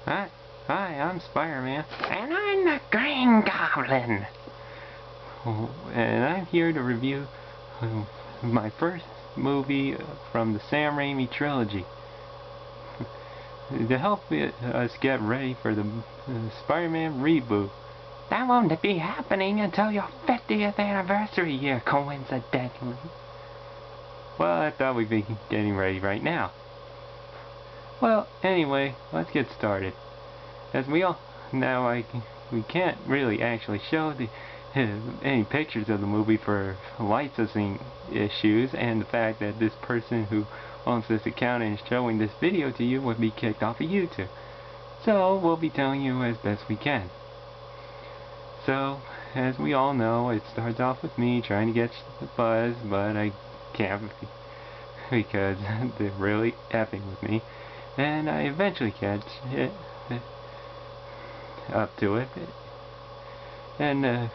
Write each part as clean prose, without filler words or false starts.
Hi, I'm Spider-Man. And I'm the Green Goblin. And I'm here to review my first movie from the Sam Raimi trilogy. To help us get ready for the Spider-Man reboot. That won't be happening until your 50th anniversary year, coincidentally. Well, I thought we'd be getting ready right now. Well, anyway, let's get started. As we all know, we can't really actually show any pictures of the movie for licensing issues, and the fact that this person who owns this account and is showing this video to you would be kicked off of YouTube. So we'll be telling you as best we can. So, as we all know, it starts off with me trying to get the buzz, but I can't because they're really effing with me. And I eventually catch it up to it, and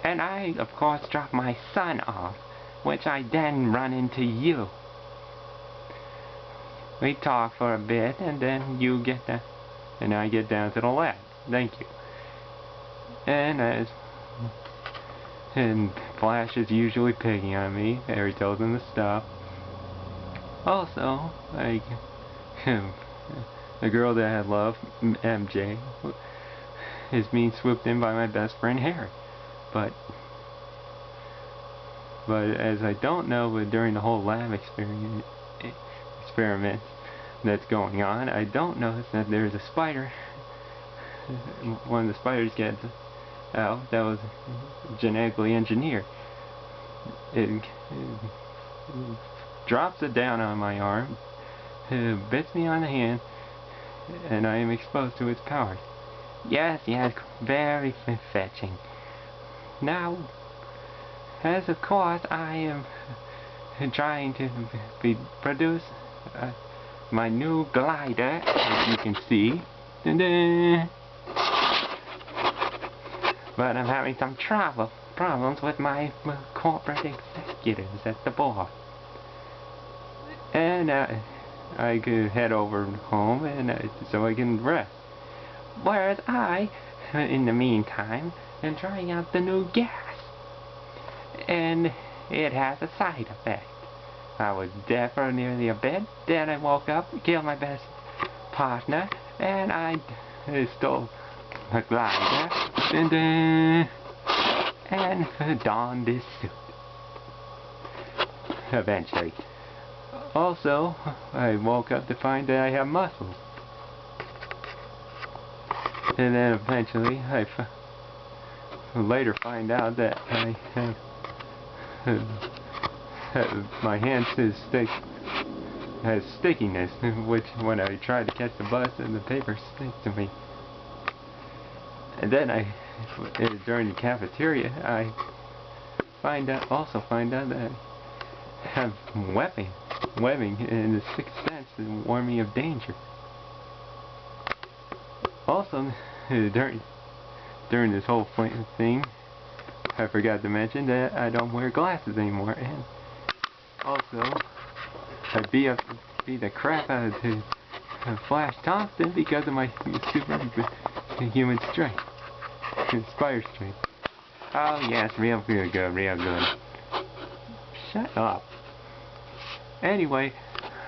I of course drop my son off, which I then run into you. We talk for a bit, and then you get down, and I get down to the lab. Thank you. And Flash is usually picking on me. Harry tells him to stop. Also, the girl that I love, MJ, is being swooped in by my best friend Harry. But as I don't know, but during the whole lab experiment that's going on, I don't notice that there's a spider. One of the spiders gets out that was genetically engineered. It drops it down on my arm, bits me on the hand, and I am exposed to its powers. Yes, very fetching. Now, as of course, I am trying to produce my new glider, as you can see. But I'm having some problems with my corporate executives at the board. And I could head over home and so I can rest. Whereas I, in the meantime, am trying out the new gas. And it has a side effect. I was dead for nearly a bit, then I woke up, killed my best partner, and I stole a glider, and donned this suit. Eventually. Also, I woke up to find that I have muscles. And then eventually, I later find out that I have my hand has stickiness, which when I try to catch the bus, and the paper sticks to me. And then during the cafeteria, I also find out that I have webbing in the sixth sense to warn me of danger. Also, during this whole thing, I forgot to mention that I don't wear glasses anymore, and also I beat the crap out of Flash Thompson because of my superhuman strength, spider strength. Oh yes, real good, real good. Shut up. Anyway,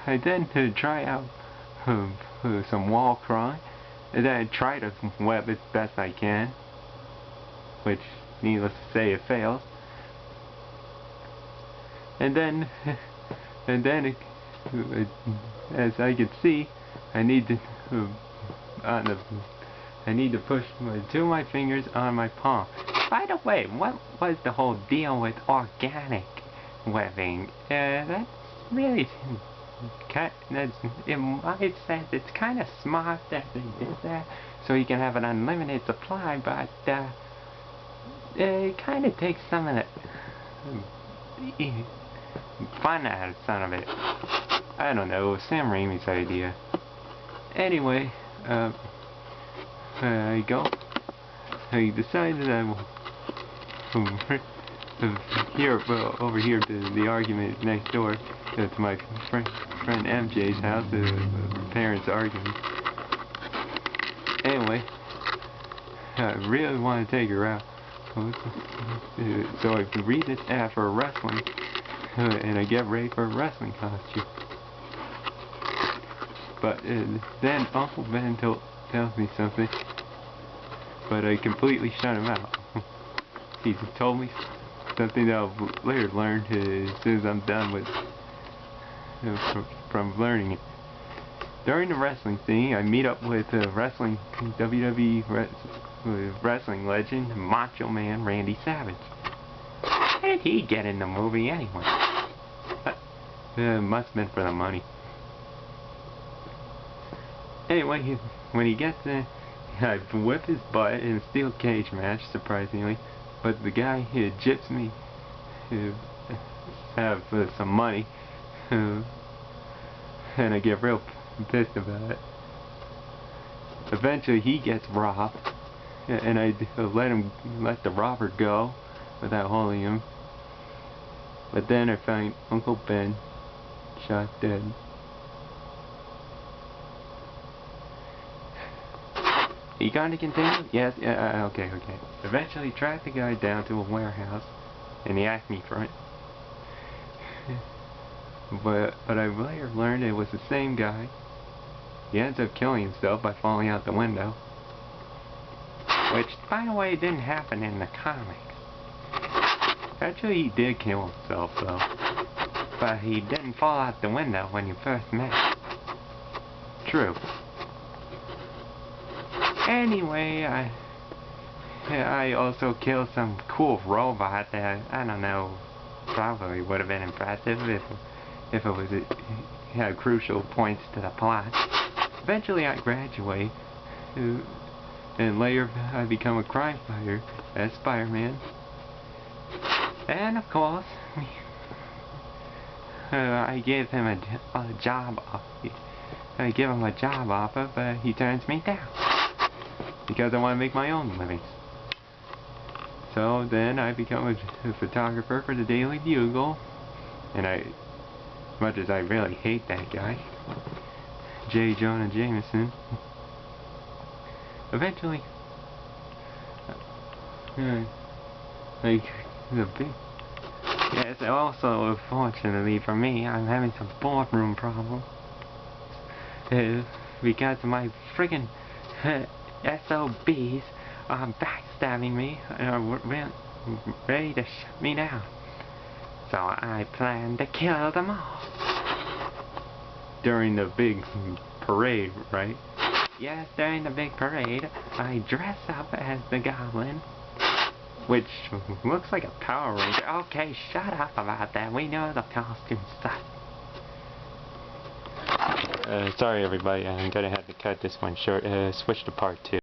I then try out some wall crawling, and then I try to web as best I can, which, needless to say, it fails. And then as I can see, I need to push two of my fingers on my palm. By the way, what was the whole deal with organic webbing? That's really in my sense, it's kind of smart that they did that, so you can have an unlimited supply, but it kind of takes some of the fun out of some of it. I don't know, it was Sam Raimi's idea. Anyway, I decided I will overhear the argument next door to my friend MJ's house, the parents arguing. I really want to take her out. So I read this ad for wrestling, and I get ready for a wrestling costume. But then Uncle Ben tells me something, but I completely shut him out. He told me something that I'll later learn as soon as I'm done with from learning it. During the wrestling thing, I meet up with WWE wrestling legend Macho Man Randy Savage. How did he get in the movie anyway? Must have been for the money. Anyway, when he gets in, I whip his butt in a steel cage match, surprisingly. But the guy gyps me to have some money, and I get real pissed about it. Eventually he gets robbed, and I let the robber go without holding him. But then I find Uncle Ben shot dead. You going to continue? Yes, okay. Eventually tracked the guy down to a warehouse, and he asked me for it. But I later learned it was the same guy. He ends up killing himself by falling out the window. Which, by the way, didn't happen in the comics. Actually, he did kill himself, though. But he didn't fall out the window when you first met. True. Anyway, I also killed some cool robot that, I don't know, probably would have been impressive if it had crucial points to the plot. Eventually I graduate, and later I become a crime fighter as Spider-Man. And of course, I give him a job offer, but he turns me down. Because I want to make my own living. So then I become a photographer for the Daily Bugle, and as much as I really hate that guy, J. Jonah Jameson, eventually, yes, also, unfortunately for me, I'm having some boardroom problems, because of my friggin' SOBs are backstabbing me and are ready to shut me down. So I plan to kill them all. During the big parade, right? Yes, during the big parade, I dress up as the Goblin, which looks like a Power Ranger. Okay, shut up about that. We know the costume stuff. Sorry everybody, I'm gonna have to cut this one short. Switch to part 2.